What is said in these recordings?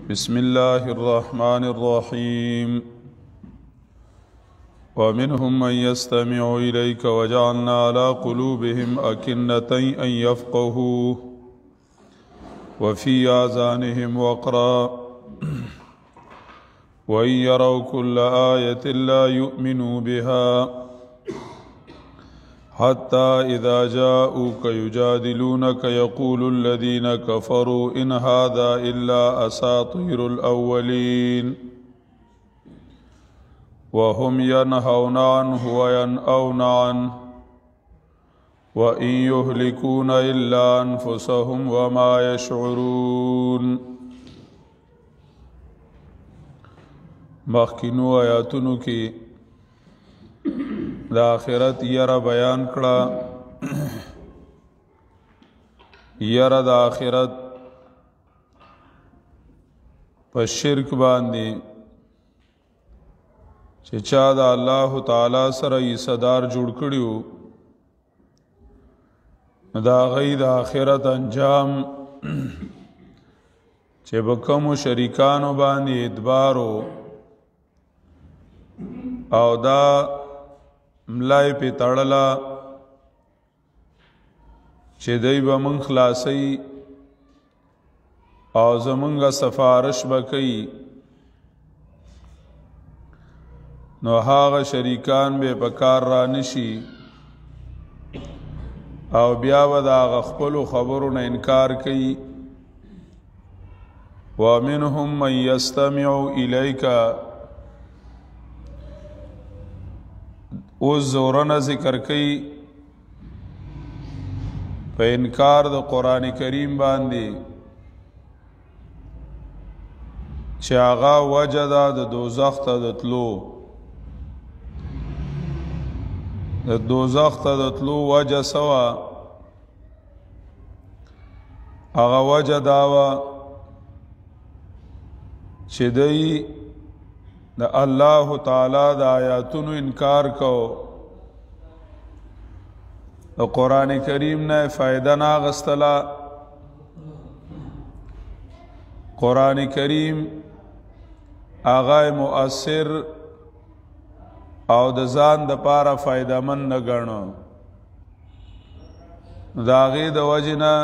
بسم الله الرحمن الرحيم ومنهم من يستمع إليك وجعلنا على قلوبهم أكنة أن يفقهوه وفي آذانهم وقرا وإن يروا كل آية لا يؤمنوا بها حتى إذا جاءوك يجادلونك يقول الذين كفروا إن هذا إلا أساطير الأولين وهم ينهون عنه وينأون عنه وإن يهلكون إلا أنفسهم وما يشعرون. مخکینو آیاتونو کی دا آخرت یرا بیان کړه، یرا دا آخرت په شرک باندې چې چا دا الله تعالی سره یې صدار جوړ کړیو، دا غي د آخرت انجام چې به کومو شریکانو باندې ادبارو او دا ملای پی تړلا چې دوی به من خلاصي او زمونږه سفارش وکړي، نو هغه شریکان به په کار را نشي او بیا به د هغه خپلو خبرو نه انکار کوي. ومنهم من یستمع الیک، او زورنا ذکر کئی په انکار د قرآن کریم باندې چې هغه وجه ده د دوزخ ته د تلو، د دوزخ ته د تلو وجه سوا هغه وجه دا وه چې دی د الله تعالی د آیاتونو انکار کو، د قرآن کریم نه فائدہ نه اخیستله. قرآن کریم هغه مؤثر او د ځان د پاره فائدہ من نه ګڼو، د هغې د وجې نه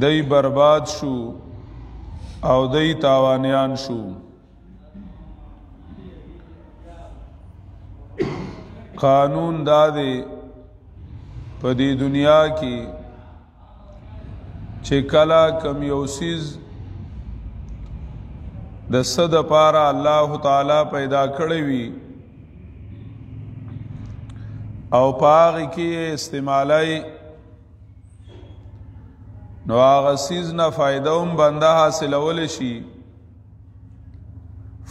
دی برباد شو او دی تاوانیان شو. قانون دا دی په دې دنیا کې چې کله کم یو څیز د څه دپاره الله تعالی پیدا کړی وي او په هغې کې استعمالی، نو هغه څیز نه فایده هم بنده حاصلولی شي،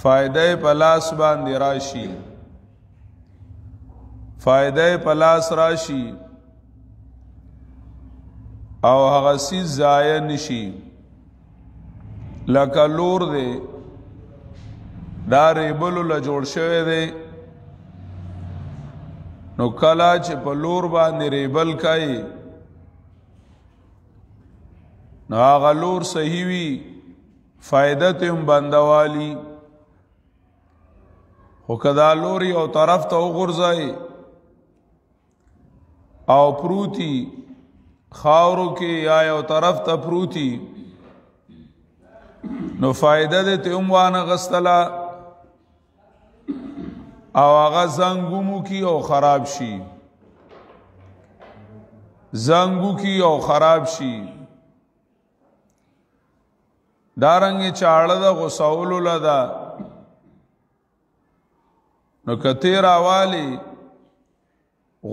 فایده یې په لاس باندې راشي، فایده یې په لاس راشي او هغه څیز ضایع نشي. لکه لور دی، دا ریبلو له جوړ شوی دی، نو کله چې په لور باندې ریبل کوي نو هغه لور صحیح وي، فائدہ ته هم بندوالی، خو که دا لور یو طرف ته وغورځوي او پروتی خاورو کې یا یو طرف ته پروتی، نو فائدہ دې ته هم وانغستله او هغه زنګومو کی او خراب شي، زنګو کی او خراب شي. دارنګ چاړه د غوسولو لدا، نو کته راوالی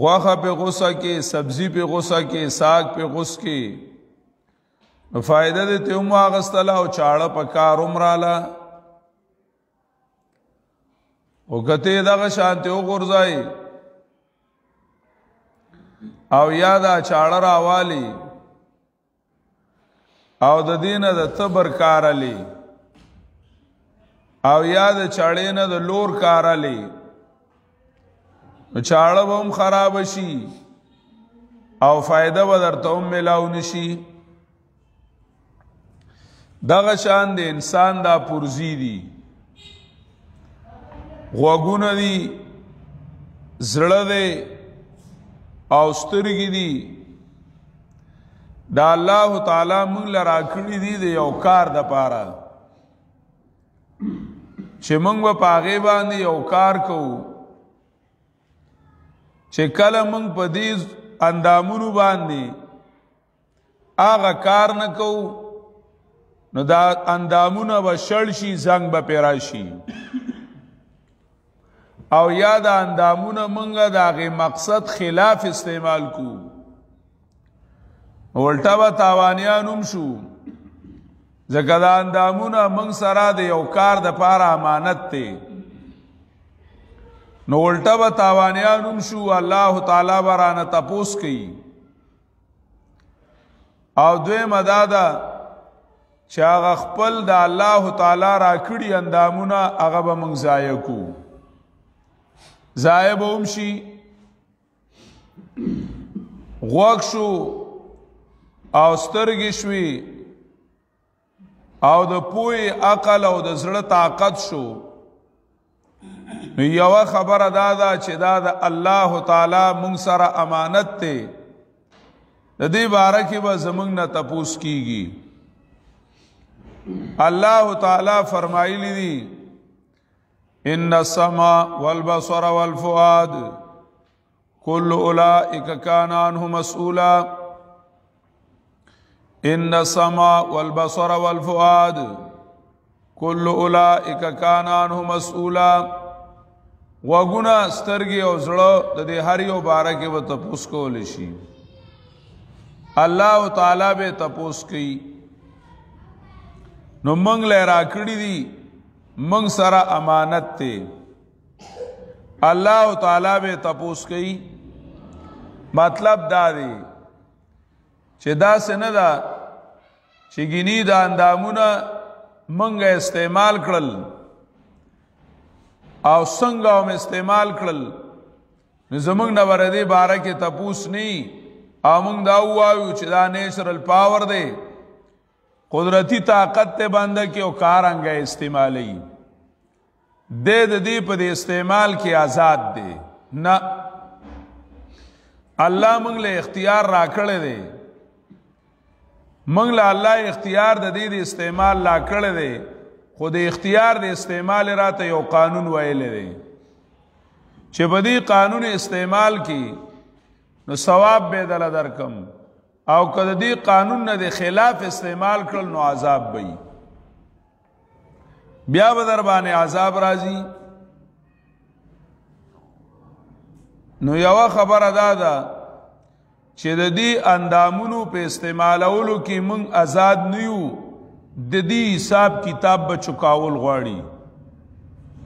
غوخه په غوسه کې، سبزی په غوسه کې، ساگ په غوس کې، نو فائدہ دې ته هم واغستله او چاړه په کار عمراله، او کته دغه شانته وغورځي او یا دا چاړه راوالی او د دینه د تبر کارلی او یا د چاړې نه د لور کارلی، نو چاړه به هم خراب شي او فائدہ به درته هم ملاو نشي. دغه شان د انسان دا پرزی دي، غوږونه دي، زړه دی او سترګې دي. دا الله تعالی موږ له راکړي دي د یو کار دپاره چې موږ به په هغې باندې یو کار کوو، چې کله موږ په دې اندامونو باندې هغه کار نه کوو نو دا اندامونه به شړ شي، زنګ به پې راشي، او یا دا اندامونه موږ د هغې مقصد خلاف استعمال کوو، الټه به تاوانیان هم شو، ځکه دا اندامونه موږ سره د یو کار دپاره امانت دی. نو الټه به تاوانیان هم شو، الله تعالی به رانه تپوس کوي. او دویمه دا ده چې هغه خپل د الله تعالی راکړي اندامونه هغه به موږ ضایع کوو، ضایع به هم شي. غوږ شو او سترګې شوي او د پوهې عقل او د زړه طاقت شو، نو یوه خبره دا ده چې دا د الله تعالی موږ سره امانت دی، د دې باره کې به زموږ نه تپوس کیږي. الله تعالی فرمایلی دي ان السمع والبصر والفؤاد كل اولئک کان عنه مسؤولا. ان السمع والبصر والفؤاد كل اولئک کان عنه مسؤولا. وګونه، سترګې او زړه د دې هر یو باره کې به تپوس کولی شي، الله تعالی به تپوس کوي. نو موږ له راکړي دي، موږ سره امانت دی، الله تعالی به تپوس کوي. مطلب دا دی چې داسې نه ده چې ګینی دا اندامونه موږ استعمال کړل او څنګه هم استعمال کړل نو زموږ نه به د دې باره کې تپوس نه، او موږ دا ووایو چې دا نیچرل پاور دی، قدرتی طاقت ته بنده کې او کارنګه استعمالی دے د دې په دې استعمال کې آزاد دی. نه، الله موږ له اختیار راکړی دی، موږ له الله اختیار د دې د استعمال راکړی دی، خو د اختیار د استعمال راته یو قانون ویلی دی چې په دې قانون استعمال کې نو ثواب به دله درکم، او که د دې قانون نه د خلاف استعمال کړل نو عذاب به وي، بیا به در باندې عذاب راځي. نو یوه خبره دا ده چې د دې اندامونو په استعمالولو کې موږ آزاد نه یو، د دې حساب کتاب به چکاول غواړي،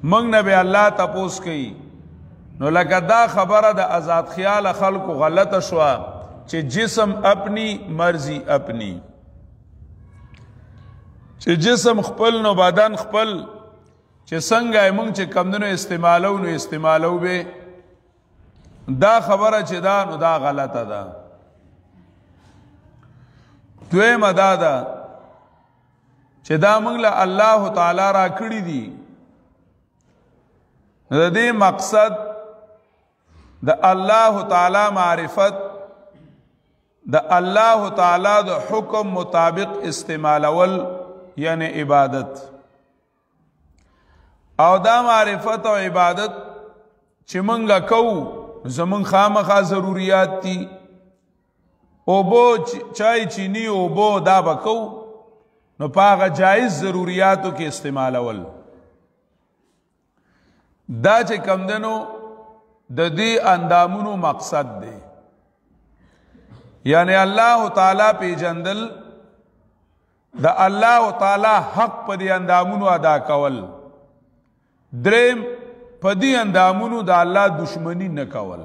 موږ نه به الله تپوس کوي. نو لکه دا خبره د آزاد خیال خلکو غلطه شوه چې جسم اپنی مرضی اپنی، چې جسم خپل نو بدن خپل، چې څنګه موږ چې کمدنو استعمالو نو استعمالو به، دا خبره چې دا نو دا غلطه ده. دویمه دا ده چې دا موږ له الله تعالی را کړي دي، د دې مقصد د الله تعالی معرفت، د الله تعالی د حکم مطابق استعمالول یعنی عبادت. او دا معرفت او عبادت چې مونږه کوو زمون خامخا ضروریات دي، اوبو چای چینی اوبو دا بکو نو پاغه جایز ضروریاتو کې استعمالول. دا چې کم دنو د دې اندامونو مقصد دی، یعنی الله تعالی پیژندل، د الله تعالی حق په دې اندامونو ادا کول، دریم په دې اندامونو د الله دشمنی نه کول،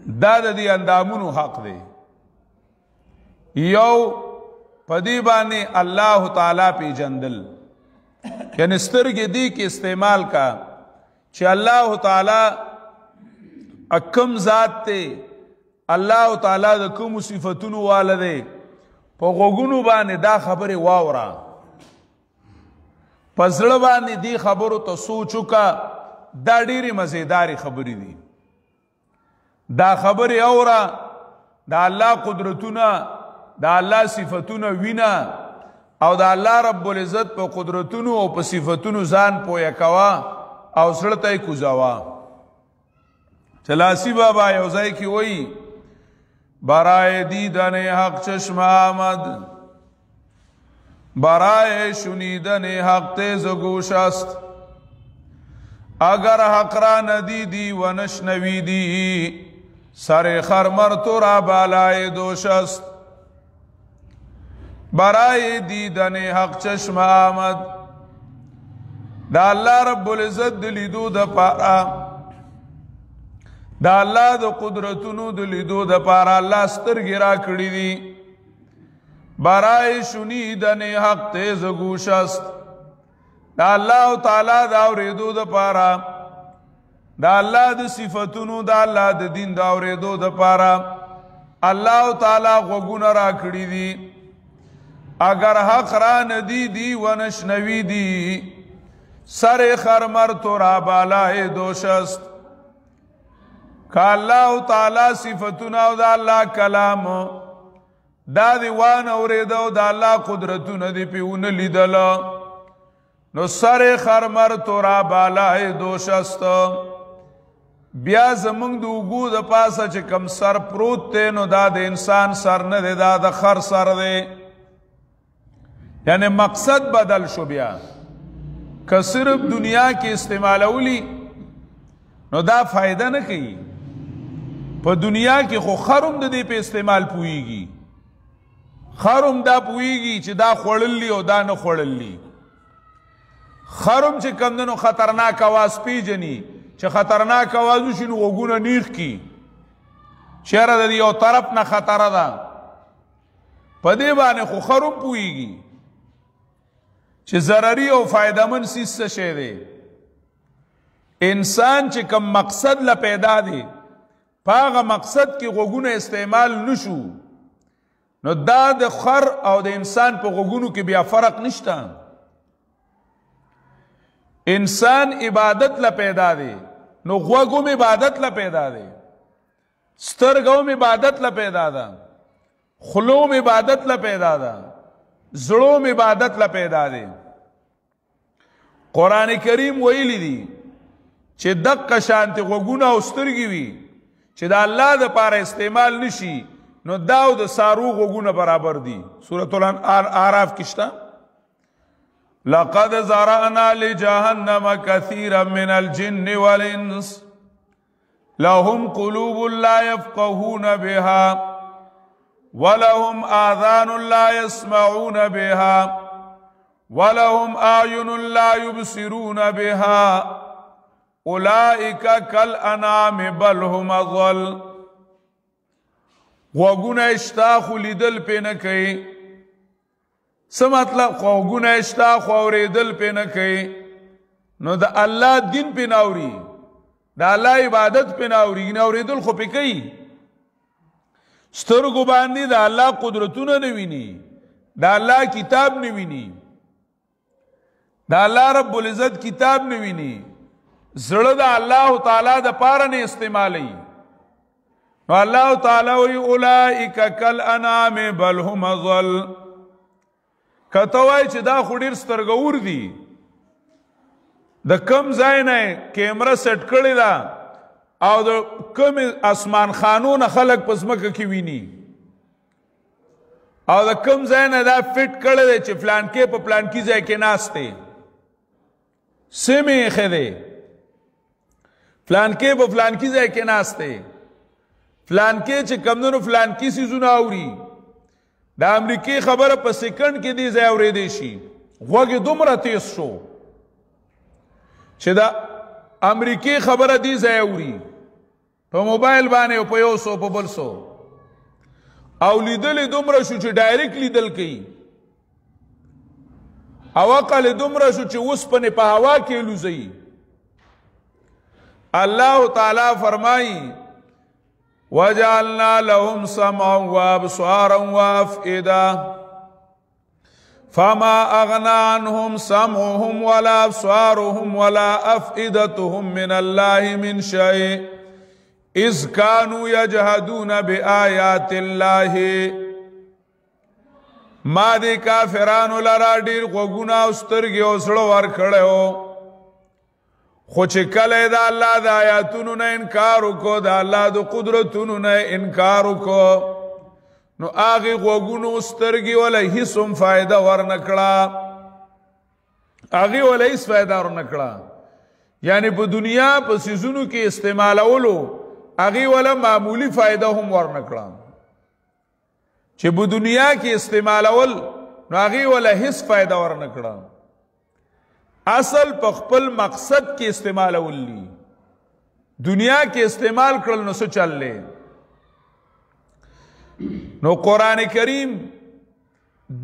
دا د دې اندامونو حق دی. یو په دې باندې الله تعالی پیژندل، یعنی سترګې دې کې استعمال کا چې الله تعالی اکم ذات ته، الله تعالی د کوم صفاتونو والده، په غوږونو باندې دا خبرې واوره په زړه باندې دې خبرو ته سوچ وکړه دا ډېرې مزیدارې خبرې دي دا خبرې اوره دا الله قدرتونه دا الله صفتونه وینه او دا الله رب العزت په قدرتونو او په صفتونو ځان پوهه کوه او زړه ته یې کوزوه چلاسی بابا یو ځای کې وایي برای دیدن حق چشم آمد برای شنیدن حق تیز گوش است اگر حق را ندیدی و نشنویدی سر خرمر تو را بالای دوش است برای دیدن حق چشم آمد دا اللہ رب العزت دلیدو دا پارا دا اللہ دا قدرتونو دلیدو دا پارا اللہ سترگی را کڑی دی برای شنیدن حق تیز گوش است دا اللہ تعالی دا اوریدو دا پارا دا اللہ دا صفتونو دا اللہ دا دین دا اوریدو دا پارا اللہ تعالی غوگون را کڑی دی اگر حق را ندی دی و نشنوی دی سر خرمر تو را بالائے دوش است کہ اللہ تعالی صفتنا و دا اللہ کلام دا دیوان اوریدو دا اللہ قدرتون دی پیون لیدل نو سر خرمر تو را بالائے دوش است بیا زمونږ د اوږو د پاسه چې کم سر پروت دی نو دا د انسان سر نه دی دا د خر سر دی یعنی مقصد بدل شو بیا که صرف دنیا کې استعمالولی نو دا فائدہ نه کوي په دنیا کې خو خروم د دې په استعمال پوهیږي خروم دا پوهیږي چې دا خوړلی او دا نه خوړلی خروم چې کمدنو خطرناک آواز پیژني چې خطرناک آواز وشي نو غوږونه نیغ کی چېرې د یو طرف نه خطره ده په دې باندې خو خروم پوهیږي چې ضرري او فائدمن څه شی دی انسان چې کم مقصد لا پیدا دی پاغه مقصد کې غوږونه استعمال نشو نو دا د خر او د انسان په غوږونو کې بیا فرق نشته انسان عبادت لا پیدا دی نو غوږوم عبادت لا پیدا دی سترګوم عبادت لا پیدا ده خلوم عبادت لا پیدا ده زړوم عبادت لا پیدا دی قرآن کریم ویلی دی چې دقه شانت غوږونه او سترګې وي چې د الله د پاره استعمال نشي نو دا او د سارو غوږونه برابر دي سورۃ الاعراف کې شته لقد زرعنا لجهنم كثيرا من الجن والانس لهم قلوب لا يفقهون بها ولهم آذان لا يسمعون بها ولهم أعين لا يبصرون بها أولئك كالأنعام بل هم أضل غوږونه اشتاق لیدل پې نه کوي څه مطلب غوږونه اشتاق اورېدل پې نه کوي نو د الله دین پې نه اوري د الله عبادت پې نه اوري نه اورېدل خو پې کوي سترګو باندې د الله قدرتونه نه ویني د الله کتاب نه ویني د الله رب العزت کتاب نه ویني زړه د الله تعالی د پاره نه استعمالي نو الله تعالی وی اولئک کالانعام بل هم اضل کته وای چې دا خو ډیر سترګور دي د کم ځای نه کیمرا سیټ کړی دا او د کم اسمان خانون خلق پس مکه کی ویني او د کم ځای نه دا فټ کړی دی چې فلان کې په پلان کې ځای کې ناشته سمې خده فلان کې په فلان کې ځای کې ناشته فلان کې چې کمونو فلان کې سيزونه اوري د امریکای خبره په سکند کې دی ځای اورېدې شي غوږ دومره تیز شو چې دا امریکای خبره دی ځای اوري په موبایل باندې او په یو سو په بل سو او لیدل دومره شو چې ډایرکټ لیدل کوي او عقل دومره شو چې اوس په هوا کې لوزي الله تعالی فرمایي وجعلنا لهم سمعا وابصارا وافئدة فما اغنى عنهم سمعهم ولا ابصارهم ولا افئدتهم من الله من شيء اذ كانوا يجحدون بآيات الله. ما دی کافرانو لرا ډیر غوږونه او سترګې او زړه ورکړی خو چې کله د الله د آیاتونو نه انکار وکړو، د الله د قدرتونو نه انکار وکړو، نو هغې غوږونو سترګې وله هېڅ هم فایده ورنه کړه، هغې وله هېڅ فایده ورنه کړه. یعنې په دنیا په څیزونو کې استعمالولو هغې وله معمولی فایده هم ورنه کړه، چې په دنیا کې استعمالول نو هغې وله هېڅ فایده ورنه کړه. اصل په خپل مقصد کې استعمالول دي، دنیا کې استعمال کړل نو څه چل دی. نو قرآن کریم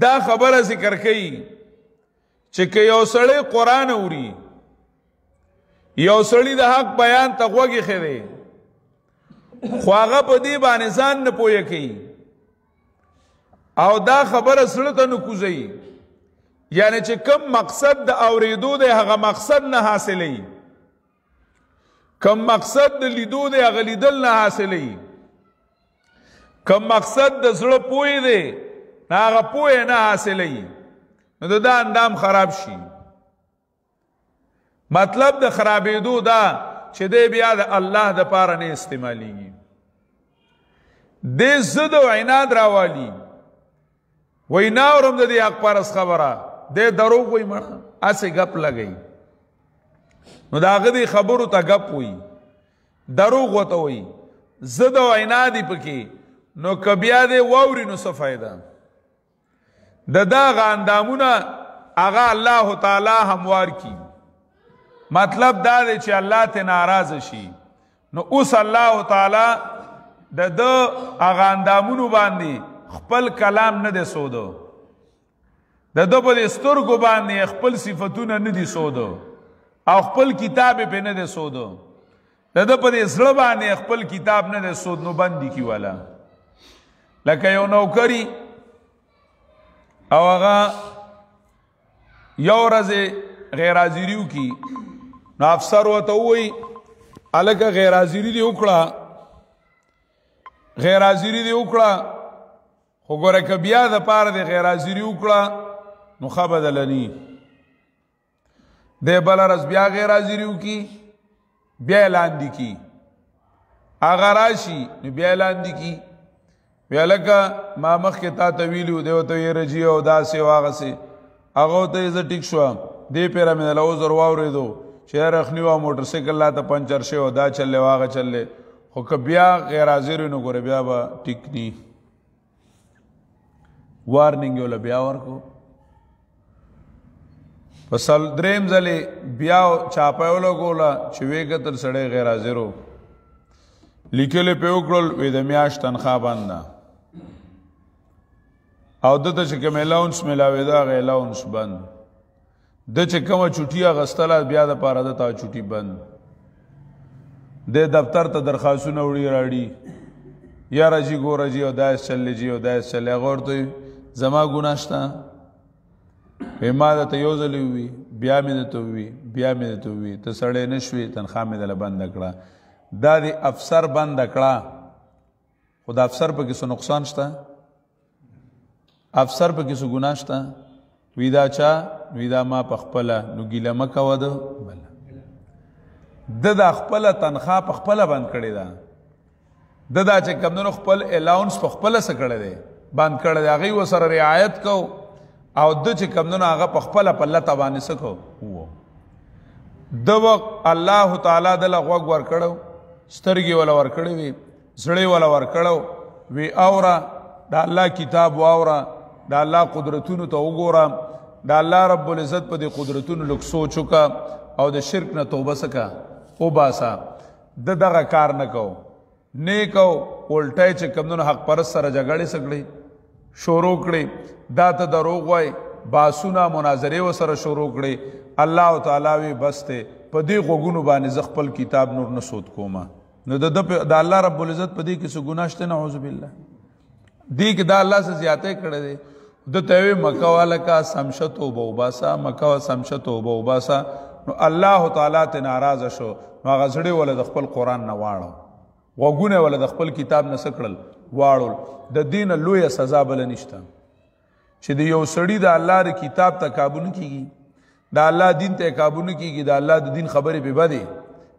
دا خبره ذکر کوي چې که یو سړی قرآن اوري، یو سړی د حق بیان ته غوږ ایښی دی خو هغه په دې باندې ځان نه پوهه کوي او دا خبره زړه ته نه کوزوي، یعنی چې کم مقصد د اوریدو دی هغه مقصد نه حاصلوي، کم مقصد د لیدو دی هغه لیدل نه حاصلوي، کم مقصد د زړه پوهې دی هغه پوهې نه حاصلوي، نو د دا اندام خراب شي. مطلب د خرابېدو دا چې دی بیا د الله د پاره نه استعمالیږي، دی ضد او عناد راوالي، وی ناورم د دې حق پرست خبره، دی دروغ وی مړه هسې ګپ لګوي، نو د هغه دې خبرو ته ګپ وي، دروغ ورته وي، ضد او عناد یې پکې، نو که بیا دی واوري نو څه فایده. د دغه اندامونه هغه الله تعالی هموار کی. مطلب دا دی چې الله ته ناراضه شي، نو اوس الله تعالی د ده هغه اندامونو باندې خپل کلام نه دی سودو، د ده په دې سترګو باندې خپل صفتونه نه دي سودو او خپل کتاب یې پې نه دی سودو، د ده په دې زړه باندې خپل کتاب نه دی سود، نو بندي کی والا. لکه یو نوکری او هغه یو ورځې غیر حاضري وکړي، نو افسر ورته ووایي هلکه غیر حاضري دې وکړه، غیر حاضري دې وکړه، خو ګوره که بیا د پاره د غیر حاضري وکړه نو ښه بدله ني. دی بله ورځ بیا غیر حاضري وکړي، بیا یې لاندې کي، هغه راشي نو بیا یې لاندې کي، بیا لکه ما مخکې تا ته ویلي و، دی ورته ویې رجي او داسې او هغسې، هغه ورته یې زه ټیک شوم، دې پیره مې د عذر واورېدو چې یاره یخني وه، موټرسایکل راته پنچر شوی و، دا چل دی او هغه چل دی، خو که بیا غیر حاضر وي نو ګوره بیا به ټیک ني. وارننګ یې وله بیا ورکړو، په درېیم ځلې بیا چاپه یې ولګوله چې ویې کتل سړی غیر حاضر و، لیکلې پې وکړل وی د میاشت تنخوا بند ده، او ده ته چې کوم الاونس میلاوېده هغه الاونس بند، ده چې کومه چوټي اخیستله بیا دپاره ده ته چوټي بند، دی دفتر ته درخواستونه وړي راړي، یاره جي ګوره جي او داسې چلې جي او داسې چلې، هغه ورته زما ګناه شته، وی ما درته یو ځلې ووي، بیا مې درته ووي، بیا مې درته ووي، ته سړی نه شوې، تنخوا مې دله بنده کړه. دا د افسر بنده کړه، خو د افسر پکې څه نقصان شته؟ افسر پکې څه ګناه شته؟ وی دا چا؟ وی دا ما په خپله، نو ګیله مه کوه ده بله، ده دا خپله تنخوا په خپله بند کړې ده، ده دا چې کمدنو خپل الاونس په خپله څه کړی دی بند کړی دی، هغوی ورسره رعایت کو او ده چې کمدنو هغه په خپله په لته باندې څه کو وو. ده وخت الله تعالی دله غوږ ورکړو، سترګې وله ورکړې وي، زړې وله ورکړو، وی اوره د الله کتاب واوره، د الله قدرتونو ته وګوره، د الله رب العزت په دې قدرتونو لږ سوچ وکړه او د شرک نه توبه څه کړه وباسه. ده دغه کار نه کو، نیک او الټی چې کمدنو حق پرست سره جګړې څه کړې شروع کړې، دا ته دروغ وای، باسونه مناظرې ورسره شروع کړې. الله تعالی وی بس دی په دې غوږونو باندې زه خپل کتاب نور نه سود کومه، نو د الله رب العزت په دې کې څه ګناه شته؟ نعوذ بالله. دې کې دا الله څه زیاته کړی دی. د ته مکه والا کا سمشه توبه وباسا، مکه سمشه توبه وباسا. نو الله تعالی ته ناراض شو. نو هغه زړه ول د خپل قران نه واړو، وګونه ول د خپل کتاب نه سکړل واړول. د دین لوی سزا بل نشته چې د یو سړی د الله د کتاب ته قابو نه کیږي، د الله دین ته قابو نه کیږي، د الله د دین خبرې به بدی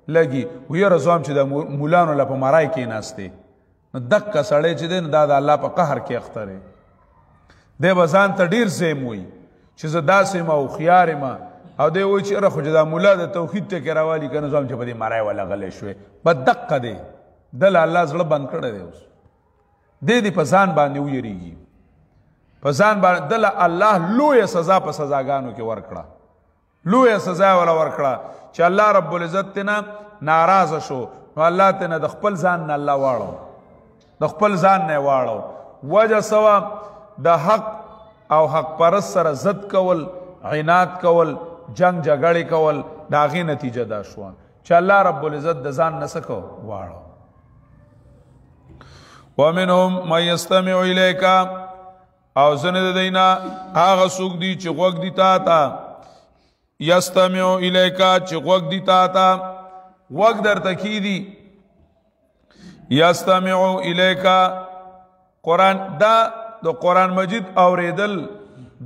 لګي. وی رسوم چې د مولانا لپاره مارای کې ناشته نو دک سړی چې دین دا د الله په قهر کې اختره دی. بزان ته ډیر زم وي چې زدا سم او خيار ما او دی وای چې رخه دا مولا د توحید ته کراوالی کنه زوم چې په دې مارای ولا غلې شوې بدق دی. دل الله زړه بند کړی دی. اوس دې په ځان باندې ویریږي، په ځان باندې دل الله لوی سزا په سزاګانو کې ورکړه، لوی سزا ولا ورکړه چې الله رب العزت تینا ناراض شو. نو الله تینا د خپل ځان نه الله واړو، د خپل ځان نه واړو. وجه سوا د حق او حق پرست سره ضد کول، عناد کول، جنگ جګړې کول، دا غي نتیجه دا شو چې الله رب العزت د ځان نه سکو واړو. ومنهم من يستمع اليك، او زنه د دینا هغه څوک دی چې غوږ دی تا ته، یستمع اليك چې غوږ دی تا ته، غوږ درته کی دی. یستمع اليك قرآن، دا د قرآن مجید اوریدل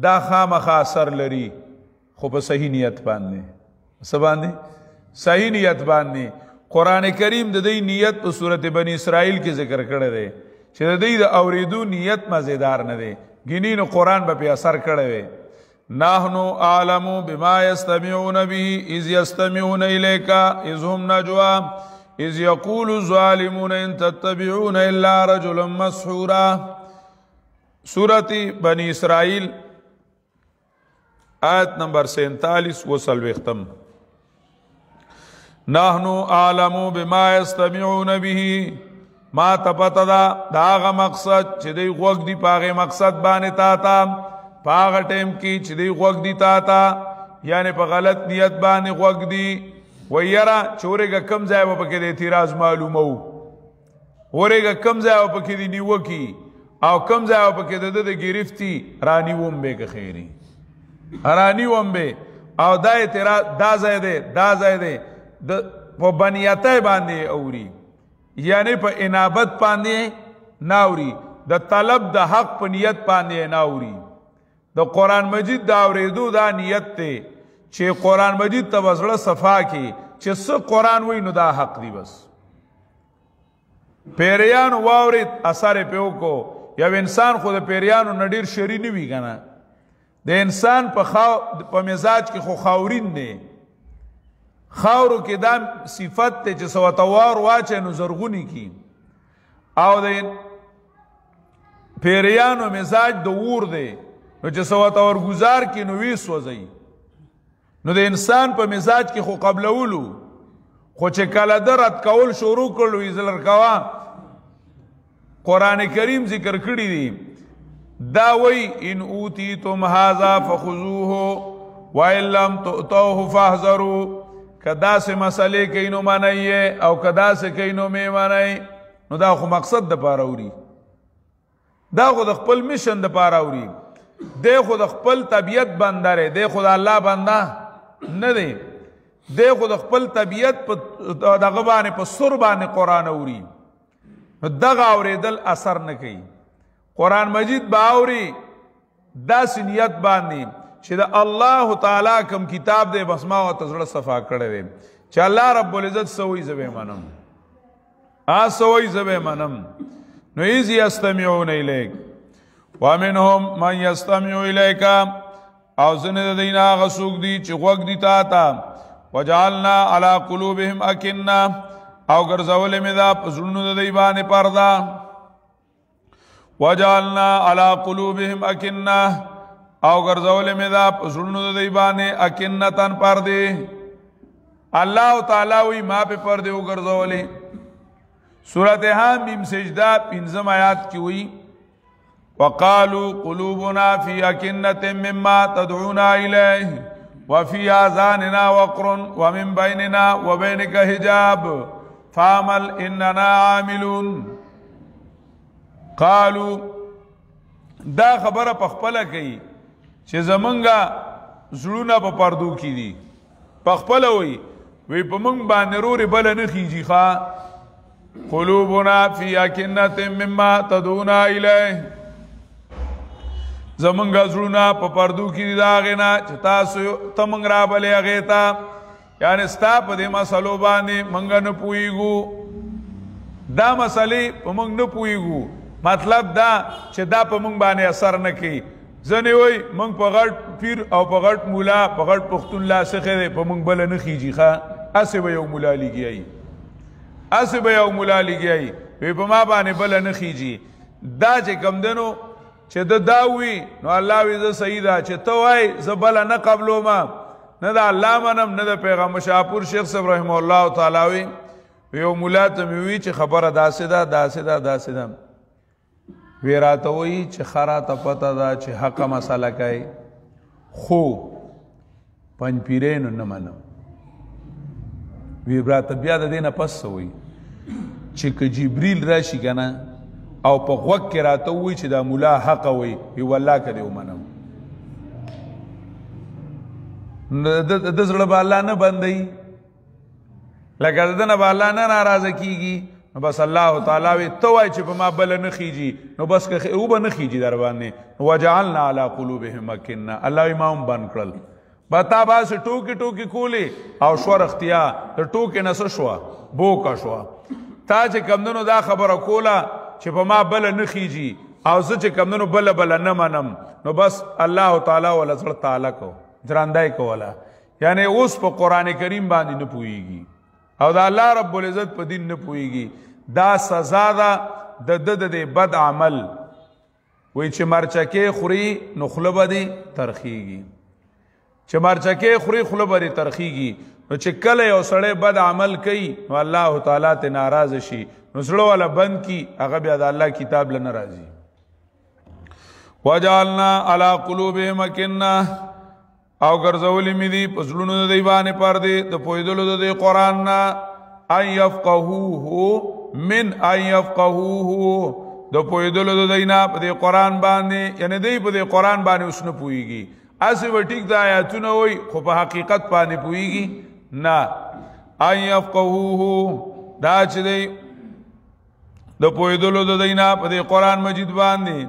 دا خامخا اثر لري، خو په صحیح نیت باندې. څه باندې؟ صحیح نیت باندې. قرآن کریم د دې نیت په صورت بنی اسرائیل کې ذکر کړی دی چې د دې د اوریدو نیت مزیدار نه دی، ګینې نو قرآن به په اثر کړی وي. نحنو اعلم بما يستمعون به اذ يستمعون اليك اذ هم نجوا اذ يقول الظالمون ان تتبعون الا رجلا مسحورا. سورت بنی اسرائیل آیت نمبر 47 و سلوختم. نحنو اعلم بما يستمعون به، ما تپتا دا آغا مقصد چې دی غوږ دی پاغه مقصد باندې تا تا پاغه ټیم کې چې دی غوږ دی تا تا، یعنی په غلط نیت باندې غوږ دی. ویرا چورېګه کم ځای و پکې د اعتراض معلومو، ورېګه کم ځای و پکې دی نیوکی او کم ځای و پکې د گرفتی رانی وم به خیری رانی وم به او دا اعتراض دا ځای دی، دا ځای دی د په بنیته باندې اوري، یعنی په انابت باندې ناوري، د طلب د حق په نیت باندې ناوري. د قرآن مجید دا اوریدو دا نیت ته چې قرآن مجید ته وزړه صفا کی چې څه قرآن وای نو دا حق دی. بس پیریان واورید اثر پیو کو. یو انسان خو د پیریانو نډیر شری نه وی کنه، د انسان په مزاج کې خو خاورین دی، خاورو کې دا صفت ته چې سوتوار واچه نو زرغونی کی، او د پیریانو مزاج د ور دی نو چې سوتوار گزار کی نو وی سوځي. نو د انسان په مزاج کې خو قبلولو، خو چې کله درت کول شروع کړو ایزلر کوا. قرآن کریم ذکر کړی دی دا وی ان اوتیتم هذا فخذوه وان لم تؤتوه فاحذروا. کدا سے مسئلے کینو منئیے او کدا سے کینو می منئی، نو دا خو مقصد د پاره اوري، دا خو د خپل میشن د پاره اوري، دی خو د خپل طبیعت بندره، دی خو د الله بنده نه دی، دی خو د خپل طبیعت په دغه باندې په سر باندې قرآن اوري. نو دغه اوریدل اثر نه کوي. قرآن مجید باوري داسې نیت باندې چې د الله تعالی کوم کتاب دی بس ما ورته زړه صفا کړی دی چې الله رب العزت سوی زبې منم، سوی زبې منم. نو اذ یستمعون الیک ومنهم من یستمع الیک، او ځینې د دین هغه څوک دي چې غوږ دي تا ته. وجعلنا علی قلوبهم اکنه، او ګرځولې مې دا په زړونو د دوی باندې پرده. وجعلنا علی قلوبهم اکنه، او ګرځولې مې دا په زړونو د دوی باندې اکنتن پرده. الله تعالی وی ما په پرده وګرځولې. سورۃ حمیم سجدہ 5 آیات کی ہوئی وقالوا قلوبنا فی اکنة مما تدعونا الیہ وفی آذاننا وقر ومن بیننا وبینک حجاب فعمل اننا عاملون. قالو دا خبره په خپله کوي چې زمونږه زړونه په پردو کې دي، په خپله وی په موږ باندې رورې بله نه خیږي. ښه قلوبنا فی اکنة مما تدعونا الیه، زمونږ زړونه په پردو کې دي د هغې نه چې تاسو ته موږ رابلې هغې ته، یعنې ستا په دې مسلو باندې موږ نه پوهېږو، دا مسلې په موږ نه پوهېږو. مطلب دا چې دا په موږ باندې اثر نه کوي. ځنې وایي موږ په غټ پیر او په غټ مولا په غټ پښتون لا څخه دی، په موږ بله نه خیږي. ښه هسې به یو مولا لګیایي، هسې به یو مولا لګیایي، وی په ما باندې بله نه خیږي. دا چې کوم دی نو چې د دا وي نو الله وی زه صحیح ده چې ته وایي زه بله نه قبلومه، نه د الله منم نه د پیغمبر. شاپور شیخ صاحب رحمه الله تعالی وی یو مولا ته مې وی چې خبره داسې ده داسې ده داسې ده، وی راته وایي چې ښه راته پته ده چې حقه مسله کوي، خو پنجپیرینو نه منم. وی راته بیا د دې نه پس څه وایي چې که جبریل راشي که نه او په غوږ کې راته ووایي چې دا مولا حقه وایي، وی والله که دې ومنم. د زړه به الله نه بندوي، لکه د ده نه به الله نه ناراضه کېږي. نو بس الله تعالی وی ته وایي چې په ما بله نه خیږي، نو بس که او به نه خیږي در باندې. وجعلنا علی قلوبهم اکنة، الله وی ما هم بند کړل. به تا باسې ټوکې ټوکې کولې او شوه رښتیا د ټوکې نه څه شوه، بوکه شوه. تا چې کمدنو دا خبره کوله چې په ما بله نه خیږي او زه چې کمدنو بله نه منم، نو بس الله تعالی ولا زړه تعالی کو جراندای کوله، یعنی اوس په قرآن کریم باندې نه پوهېږي او د الله رب العزت په دین نه پوهېږي. دا سزا ده د ده د بد عمل. وایي چې مرچکې خوري نو خوله به دې ترخیږي، چې مرچکې خوري خوله به دې ترخیږي. نو چې کله یو سړی بد عمل کوي نو الله تعالی ته ناراضه شي، نو زړه والا بند کی، هغه بیا د الله کتاب له نه راځي. وجعلنا علی قلوبهم اکنة، او ګرځولې مې دي په زړونو د دوی باندې پردې د پوهېدلو د دې قرآن نه، ان یفقهوه من ان یفقهوه، د پوهېدلو د دوی نه په دې قرآن باندې، یعنې دوی په دې قرآن باندې اوس نه پوهېږي. هسې به ټیک د آیاتونه وایي خو په حقیقت باندې پوهېږي نه. ان یفقهوه دا چې دی د پوهېدلو د دوی نه په دې قرآن مجید باندې.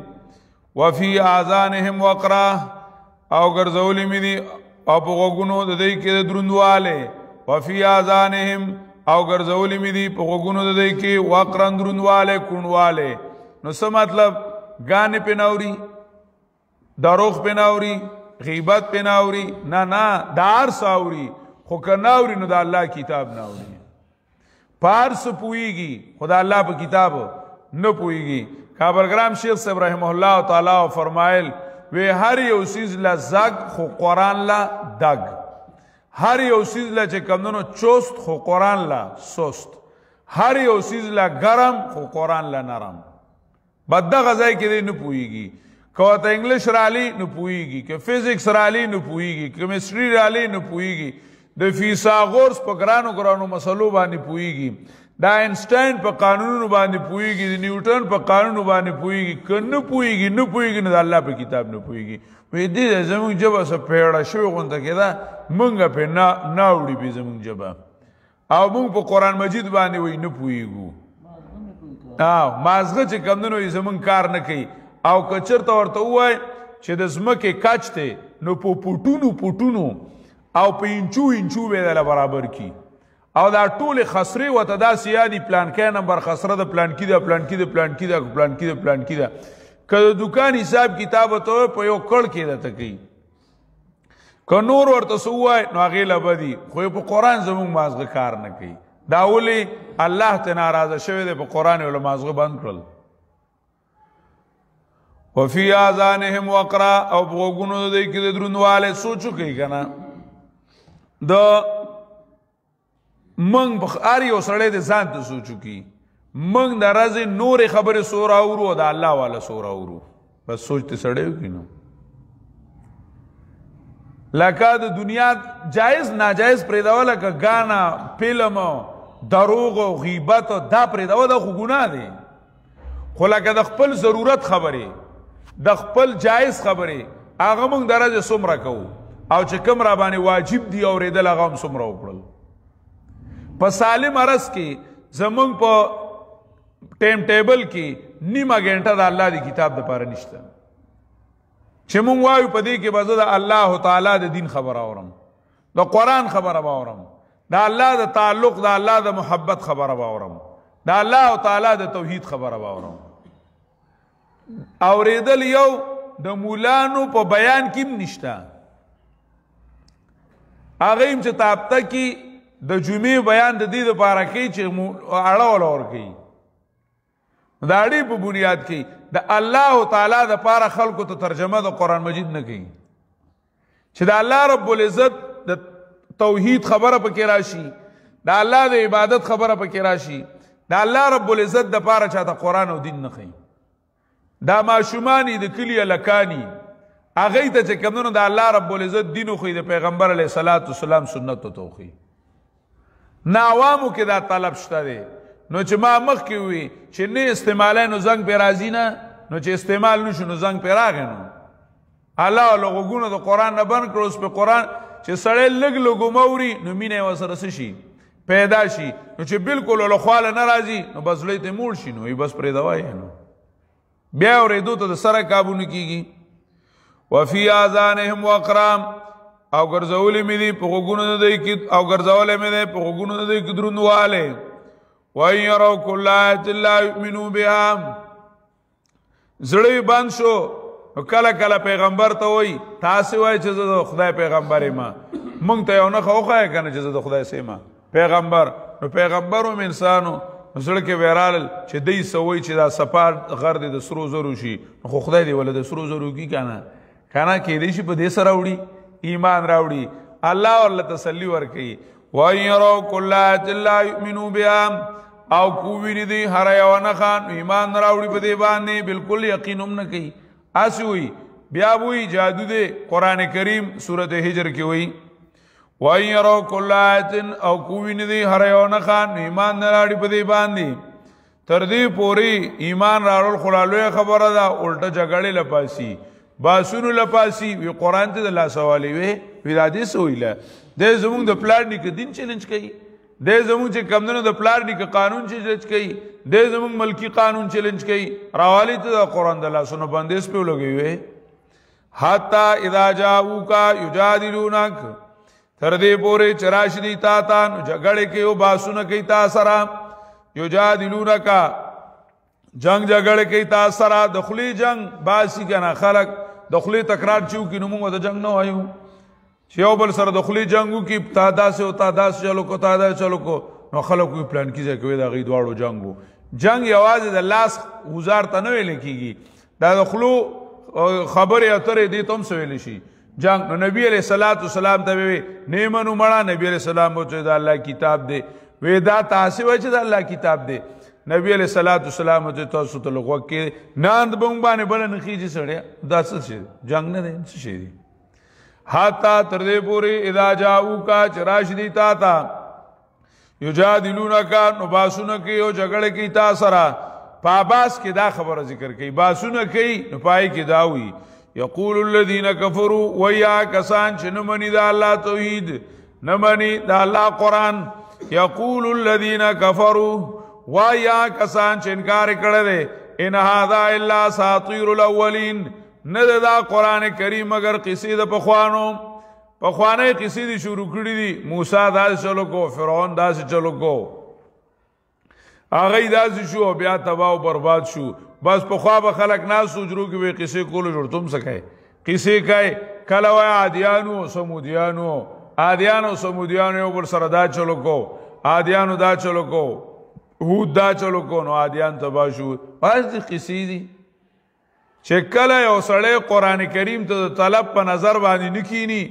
وفي اذانهم وقرا، او ګرځولې مې دي او په غوږونو د دوی کې د دروندوالی. وفي اذانهم، او ګرځولې مې دي په غوږونو د دوی کې وقرا دروندوالی کوڼوالی. نو څه مطلب؟ ګانې پې ناوري، دروغ پې ناوري، غیبت پې ناوري، نه دا هر څه اوري، خو که ناوري نو د الله کتاب ناوري. په هر څه پوهېږي خو د الله په کتاب نه پوهېږي. کابلګرام شیخ صاحب رحمه الله تعالی فرمایل وی هر یو سیز له زگ خو قرآن له دگ، هر یو سیز له چې کمدنو چست خو قرآن له سست، هر یو سیز له گرم خو قرآن له نرم. بد دغه ځای کې دی نه پوهېږي. که ورته انګلیش رالی نه پوهېږي، که فزیکس رالی نه پوهېږي، کیمسټري رالی نه پوهېږي، د فیثاغورس په ګرانو مسلو باندې پوهېږي، د آینسټاین په قانونونو باندې پوهېږي، د نیوټن په قانونو باندې پوهېږي. که نه پوهېږي نو د الله په کتاب نه پوهېږي. وایي دې زموږ ژبه څه پیړه شوې غونته کېده، موږ پې نه اوړي پې زموږ ژبه، او موږ په قرآن مجید باندې وایي نه پوهېږو. مازغه چې کمدنو یې زموږ کار نه کوي. او که چېرته ورته ووایي چې د ځمکې کچ دی نو په پوټونو او په انچو به یې دله برابر کي، او دا ټولې خسرې ورته داسې یادي پلانکی نمبر خسره د پلانکي ده، پلانکي ده، پلانکي ده، پلانکي ده، پلانکي ده. که د دوکان حساب کتاب ورته په یو کړ کې درته کوي. که نور ورته څه ووایي نو هغې له بدي، خو یې په قرآن زموږ مازغه کار نه کوي. دا ولې الله ته ناراضه شوی دی، په قرآن یې له مازغه بند کړل. وفي اذانهم وقرا، او په غوږونو د دوی کې د دروندوالی. سوچ وکړئ که نه، د منگ هر یو سړی د ځان ته سوچ وکړي، منگ د ورځې نورې خبرې څومره اورو او د الله والا څومره اورو. بس سوچ ته سړی وکړي نو. لکه د دنیا جایز ناجایز پرېږدوه، لکه ګانا، فلم، دروغ او غیبت دا پرېږده دا خو ګناه دی خو لکه د خپل ضرورت خبرې د خپل جایز خبرې هغه موږ درجه څومره کوو او چې کوم را باندې واجب دي اورېدل هغه هم څومره وکړل په سالم عرض کې زمونږ په ټایم ټیبل کې نیمه ګنټه د الله د کتاب دپاره نشته چې مونږ وایو په دې کې به زه د الله تعالی د دین خبره اورم د قرآن خبره به اورم د الله د تعلق د الله د محبت خبره به اورم د الله تعالی د توحید خبره به اورم اورېدل یو د مولانو په بیان کې هم نشته هغه هم چې تابته کې د جمعې بیان د دې دپاره کوي چې اړه وله ورکوي د اړې په بنیاد کې د الله تعالی دپاره خلکو ته ترجمه د قرآن مجید نه کوي چې د الله رب العزت د توحید خبره پکې راشي د الله د عبادت خبره پکې راشي د الله رب العزت دپاره چاته قرآن او دین نه ښیي دا ماشومانی د کلي هلکاني هغوی ته چې کومونه د الله رب العزت دین وښیي د پیغمبر علیه صلات وسلام سنت ورته وښیي نه عوامو کې دا طلب شته دی نو چې ما مخکې وي چې نه استعمالی نو زنګ پې راځي نه نو چې استعمال نشو نو زنګ پې راغی نو الله له غوږونه د قرآن نه بند کړو اوس په قرآن چې سړی لږ لږ وموري نو مینه یې ورسره څه شي پیدا شي نو چې بالکل له خواله نه راځي نو بس لوی ته موړ شي نو بس پرېږدوی نو بیا اورېدو ته د سره کابو نه کېږي وفي آذانهم وقرام او ګرځولې مې دي په غوږونو د دوی کې او ګرځولی مې دی په غوږونو د دوی کې دروندوالی وان یروا کل آیة لا یؤمنوا بها زړه بند شو نو کله کله پیغمبر ته وایي تاسې وایي چې زه د خدای پیغمبر یم موږ ته یو نښه وښایه که نه چې زه د خدای څه یم پیغمبر نو پیغمبر هم انسانو زړه کې ویرالل چې دی څه وایي چې دا سپار غر دی د سرو زرو شي نو خو خدای دی وله د سرو زرو کي که نه کیدی شي په دې سره راوړي ایمان راوړي الله ورله تسلي ورکوي وان یروا کل آیة لا یؤمنوا بها او کو ویني دی هر یوه نښه ایمان نه راوړي په دې باندې بالکل یقین هم نه کوي هسې وایي بیا به وایي جادو دی قرآن کریم صورت حجر کې وایي وان یروا کل آیة او کو ویني دی هر یوه نښه ایمان نه راوړي په دې باندې تر دې پورې ایمان راوړل خو لا لویه خبره ده الټه جګړې لپاسي باسونو لپاسي وی قرآن ته د لاسوالې وی دا دې څه ویله دی زمونږ د پلار نیکه دین چیلنج کوي دی زمونږ چې کمدنو د پلار نیکه قانون چیلنج کوي دی زمونږ ملکی قانون چیلنج کوي راوالی ته د قرآن د لاسونو بندیز پې ولګوي وی حتی اذا جاؤوکا یجادلونک تر دې پورې چې راشي دی تا ته نو جګړې کوي او باسونه کوي تا سره یجادلونکا جنگ جګړه کوي تا سره د خولې جنگ باسي که نه خلک د خولې تکرار چې وکړي نو موږ د جنگ نه وایو چې یو بل سره د خولې جنګ وکړي تا داسې او تا داسې چلو کو تا داسې چلو کو نو خلک وایي پلان کې ځای کوي د هغوی دواړو جنګ و جنگ یوازې د لاس غوزار ته نه ویلی کېږي دا د خولو خبرې اترې دې ته هم څه ویلی شي جنگ نو نبي علیه صلات وسلام ته وی نه منو مړه نبي علیه السلام و چې د الله کتاب دی وی دا تاسې وایي چې د الله کتاب دی نبی علیہ الصلوۃ والسلام ته تاسو ته لغوه کې ناند بم باندې بل نه خيږي سړیا دا څه شي جنگ نه دی څه شي دی حتا تر دې پورې اذا جاؤوکا چراشدی تا تا یجادلونک نو باسونه کوي او جګړه کوي تا سره پاباس کې دا خبره ذکر کوي باسونه کوي نو پای کې دا وی یقول الذين كفروا ويا کسان چې نه مني دا الله توحید نه مني دا الله قرآن یقول الذين كفروا وایا کسان چې انکار کړی دی ان هذا الا اساطیر الاولین نه دا قرآن کریم مگر قصې د پخوانۍ قصې دي شروع کړي دي موسی داسې چلو کو فرعون داسې چلو کو هغوی داسې شو بیا تباه و برباد شو بس پخوا به خلک ناست حجرو کې به قصې کولو جوړ تم څه کوئ قصې کوئ کله وایي عادیانو سمودیانو سمودیانو یو بل سره دا چلو کو عادیانو دا چلو کو هود دا چلو کو نو عادیان تباه شو باز دی قصې دي چې کله یو سړی قرآن کریم ته د طلب په نظر باندې نه کیني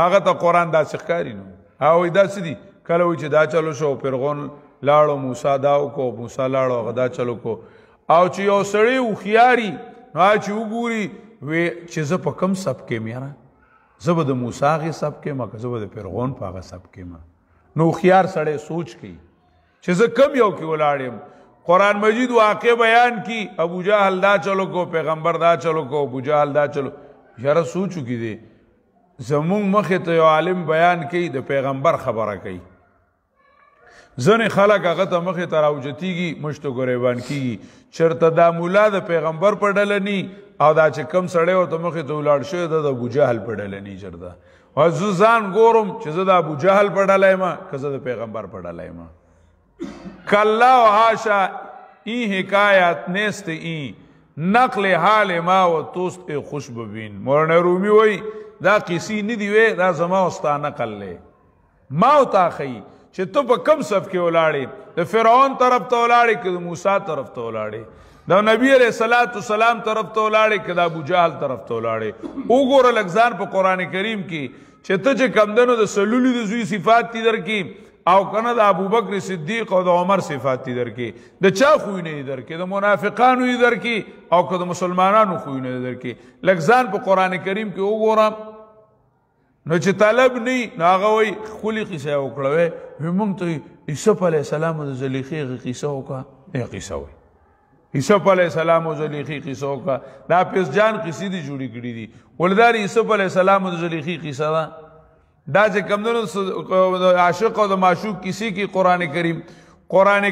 هغه ته قرآن داسې ښکاري نو هغه داسې دي کله وایي چې دا چلو شو فرعون لاړو موسی دا وکړو موسی لاړو هغه دا چلو کو او چې یو سړی هوښیاري نو هغه چې وګوري وی چې زه په کوم سب کې یم یاره زه به د موسی هغې سب کې یم که زه به د فرعون په هغه سب کې یم نو هوښیار سړی سوچ کوي چې زه کم یو کې ولاړ قرآن مجید واقع بیان کی ابو جہل دا چلو کو پیغمبر دا چلو کو ابو جہل دا چلو یاره سوچو کی دی زمون مخې ته یو عالم بیان کوي د پیغمبر خبره کوي ځنې خلک هغه ته مخې ته راوچتېږي مشت و ګریبان کېږي چېرته دا مولا د پیغمبر په ډله ني او دا چې کم سړی ورته مخې ته ولاړ شوی ده د ابوجهل په ډله ني چېرته او زه ځان ګورم چې زه د ابوجهل په ډله یم که زه د پیغمبر په ډله یم کلا و حاشا این حکایت نیست این نقل حال ما و توست خوش ببین مولانا رومی وی دا قصی ندی وی دا زما استا نقل لے ما او تا خی چې تو په کم صف کې ولاړې د فرعون طرف ته ولاړې که د موسی طرف ته ولاړې د نبی علیہ الصلوۃ والسلام طرف ته ولاړې که د ابو جهل طرف ته ولاړې وګوره لږ ځان په قرآن کریم کې چې ته چې کمدنو د سلولي د زوی صفات تی درکې او کنه د ابوبکر صدیق او د عمر صفات تی درکې د چا خوینه یې درکې د منافقانو یې درکې او که د مسلمانانو خوینه یې درکې لږ ځان په قرآن کریم کې وګوره نو چې طلب نی نو هغه وایي ښکلې قصه وکړه وی موږ ته یوسف علیه السلام د زلیخې هغه قصه وکړه قصه وایي یوسف علیه السلام او زلیخې قصه وکړه دا پیس جان قصې دي جوړې کړي دي ولدار یوسف علیه السلام او د زلیخې قصه ده دا چې کمدنو د عاشق او د معشوق کسی کی قرآن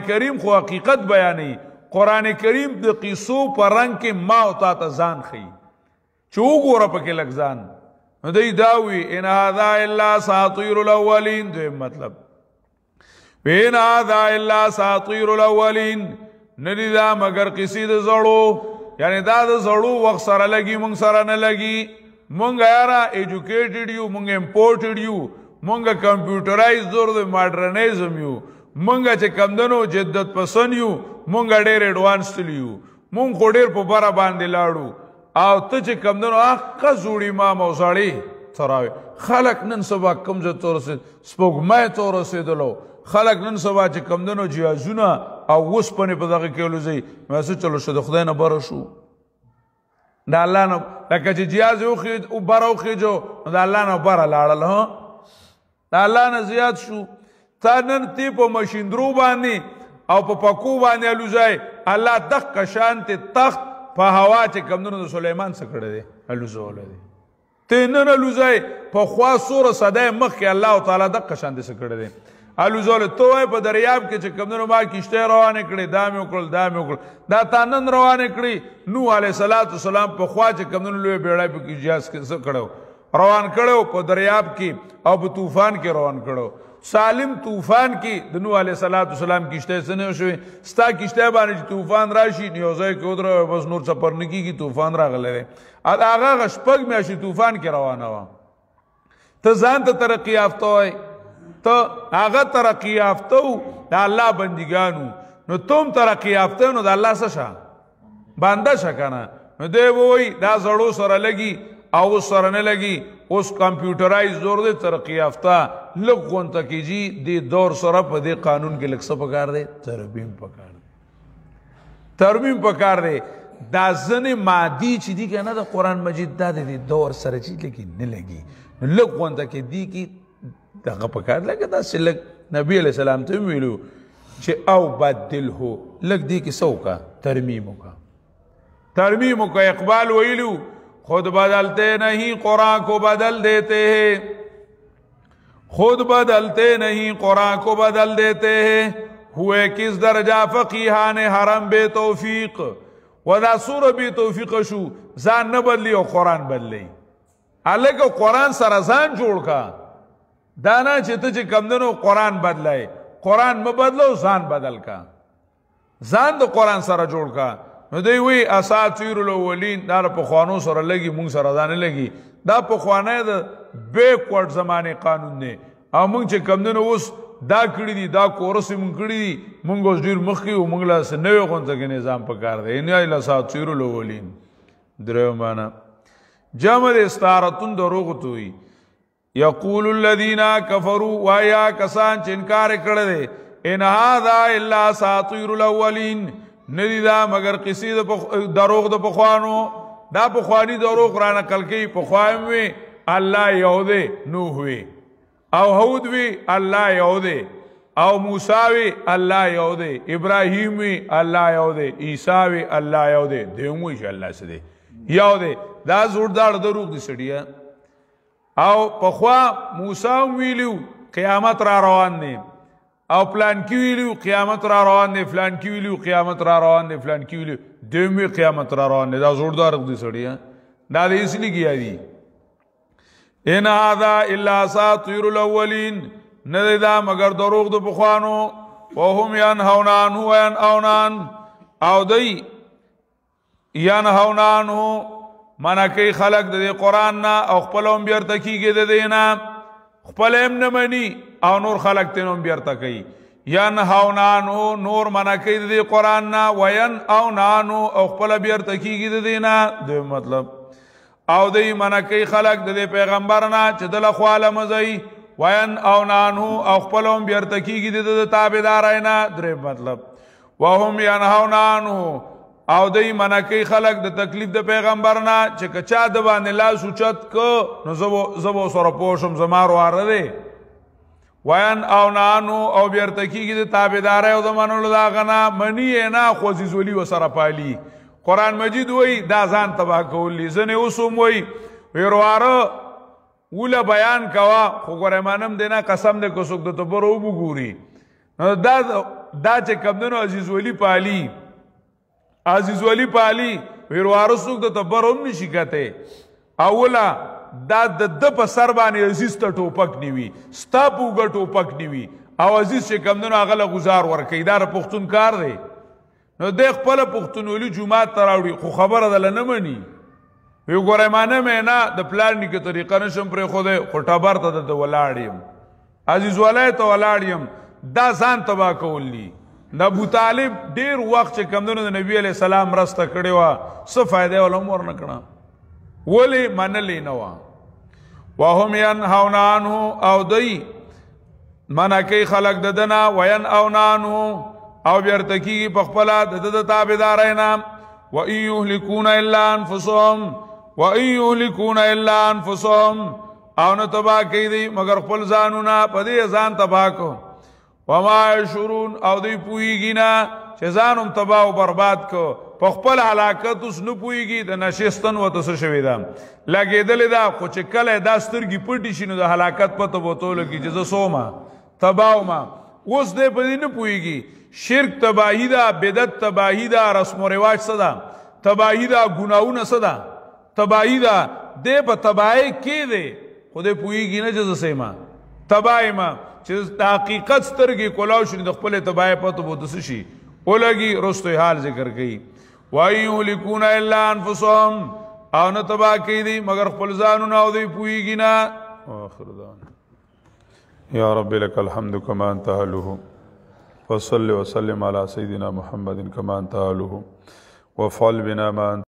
کریم خو حقیقت بیانی قرآن کریم د قصو پر رنگ کې ما او تا ته ځان ښیي چې وګوره پکې لږ ځان نو دی داوی ان هذا الا اساطیر الاولین دویم مطلب ان هذا الا اساطیر الاولین ندی دا مگر قصې د زړو یعنی دا د زړو وخت سره لګي مونږ سره نه لګي مونږ یاره ایجوکیټډ یو مونږ امپورټډ یو مونږ کمپیوټرایز دور د ماډرنیزم یو مونږ چې کمدنو جدت پسند یو مونږ ډېر ایډوانسډ یو مونږ خو ډېر په بره باندې لاړو او ته چې کمدنو حقه زوړي امام او سړی تراوي خلک نن سبا کم ځای ته ورسېد سپوږمۍ ته ورسېدلو خلک نن سبا چې کمدنو جهازونه او اوسپنې په دغه کې ولوځي نو څه چلو شو د خدای نه بره شو د الله نه لکه چې جهاز بره وخېجو نو د الله نه بره لاړل د الله نه زیات شو تا نن تی په مشیندرو باندې او په پکو باندې الوځای الله دغه شانتې تخت په هوا چې کمدنو د سلیمان څه کړی دی الوځولی دی ته نن الوځای په خوا سوره صدای مخکې الله تعالی دغه شانتې څه کړی دی الوځولی ته وایې په دریاب کې چې کمدنو ما کشتۍ روانې کړې دا مې وکړل دا مې وکړل دا تا نن روانې کړي نوح علیه السلام په خوا چې کمدنو لوی بیړی پکې جهاز کې څه کړی روان کړی په دریاب کې او په طوفان کې روان کړی سالم طوفان کې د نوح علیه السلام کشتۍ څه نه شوې ستا کشتۍ باندې چې طوفان راشي نو یو ځای کې ودروي بس نور څپر نه کېږي طوفان راغلی دی هغه هغه شپږ میاشتې طوفان کې روانه وه ته ځان ته ترقي یافته وایې ته هغه ترقی یافته و د الله بندګانو نو تم ترقی یافته نو د الله څه شه بنده شه که نه نو دی وایي دا زړو سره لګي او اوس سره نه لګي اوس کمپیوټرایز دور دی ترقی یافته لږ غونته کېږي دې دور سره په دې قانون کې لږ څه پکار دی ترمیم پکار دی ترمیم پکار دی دا ځنې مادي چې دي که نه د قرآن مجید دا د دې دور سره چې لګي نه لګي نو لږ غونته کې دي کې دغه پکار لکه داسې لږ نبی علیہ السلام ته ویلو چې او بدله لږ دې کې څه وکړه ترمیم وکړه ترمیم وکړه اقبال ویلو خود بدلتے نہیں قرآن کو بدل دیتے ہیں خود بدلتے نہیں قرآن کو بدل دیتے ہیں ہوئے کس درجہ فقیحان حرم بے توفیق ودا سور بے توفیق شو ځان نه بدلی او قرآن بدلی الکه قرآن سره ځان جوړ کا دانا چې ته چې کمدنو قرآن بدلای قرآن مه بدلو ځان بدل کا ځان د قرآن سره جوړ کا نو دی وی اساطیر الاولین دا پخوانو سره لګي مونږ سره دا نه لګي دا پخوانی د بیکورډ زمانې قانون دی او مونږ چې کمدنو اوس دا کړي دي دا کورس مونږ کړي دي مونږ اوس ډېر مخکې وو مونږ له نوې غونته کې نظام پکار دی ان اساطیر الاولین درېیم معنا جمع د استعارتون دروغ ته وي یقول الذین کفروا وایا کسان چې انکار کړی دی ان هذا الا اساطیر الاولین ندی دا مگر قصې دروغ د پخوانو دا پخوانی دروغ را نقل کوي پخوایم وي الله یو دی نوح وي او هود وی الله یو دی او موسیوی الله یو دی ابراهیمی الله یو دی عیسیوی الله یو دی دیموی چې الله څه دی یو دی دا زوردار دروغ دي سړیا او پخوا موسی ویلو قیامت را روان دی او پلان کی ویلو قیامت را روان دی فلان کی ویلو قیامت را روان دی فلان کی ویلو دیموی قیامت را روان دی دا زوردار دي سړیا دا دې اصلي کیا دي ان هذا الا اساطير الاولين نه دا مگر دروغ د بخوانو وهم ينهون عنه وينأون عنه او دی ينهون عنه منا کوي خلق د قرآن نه او خپلوم بیرته کیږي د دینا خپلم نه مني او نور خلق تنوم بیرته کوي ينهون عنه نور منا کوي د قرآن نه وينأون عنه او خپل بیرته کیږي د دینا د مطلب او دی منا کوي خلق د پیغمبر نه چې دل خواله مزي وین او نانو او خپلوم بیرته کیږي د تابعدارای نه درې مطلب وهم ينهون عنه او دی منا کوي خلق د تکلیف د پیغمبر نه چې کچا د باندې لاس اوچت کو نو زبو سره پوشم زمارو اره دی وین او نانو او بیرته کیږي د تابعدارای او د منلو دا غنا منی نه خوځي زولي وسره پالي قرآن مجید وای دا ځان تبا کولی زنه اوسوم وای ویرواره ولا بیان کوا خو ګره مانم دینا قسم دې کو څوک د تبرو وګوري دا چې کمندونو عزیز ولی پالی ویرواره څوک د تبرو نشي کته اوله دا د په سر باندې عزیز ته ټوپک نیوي ستا پوګه ټوپک نیوي او عزیز چې کمندونو هغه گزار ورکې دا پښتون کار دی نو د خپل پښتونولي جمعه تراوړي خو خبره ده نه مني وی ګورې مانه مې نه د پلان نیکه طریقه نشم پرې خوده خو ټبر ته د ولاړ یم عزیز ولای ته ولاړ یم دا ځان تبا کولی د ابو طالب ډیر وخت چې کمدنو د نبی علیہ السلام رسته کړي وا څه فائدې ولا مور نه کړه ولی منلې نه وا وهم ينهون عنه او دی منا کوي خلق ددنا وينأون عنه او بیرتکی په خپل د تابعداراینا وَإِن يُهْلِكُونَ إِلَّا أَنفُسَهُمْ وَإِن يُهْلِكُونَ إِلَّا أَنفُسَهُمْ او نه تبا کوي دی مگر خپل ځانونه په دې ځان تبا کو وما يشعرون او دی پویږي نه چې ځانم تبا او برباد کو په خپل هلاکت اوس نه پویږي د نشستن وته څه شوی دا لګیدل دا خو چې کله دا سترګې پټی شي نو د هلاکت پته بوتول کی چې سوما تباوما اوس دې په دې نه پویږي شرک تباہی دا بدعت تباہی دا رسم و رواج صدا تباہی دا گناہونه صدا تباہی دا دے پا تباہی کی دے خودے پوئیگی نا جز سیما تباہی ما چیز تحقیقت سترگی کلاو شنی دخپل تباہی پا تو بودسشی اولگی رستو حال ذکر گئی وَإِن يُهْلِكُونَ إِلَّا أَنفُسَهُمْ او نا تباہ کی دی مگر خپلزانو نا او دی پوئیگی نا آخر دان یا رب لک الحمد کما انت اہلہ وصل وسلم على سيدنا محمد كما انت اهله وفعل بنا ما انت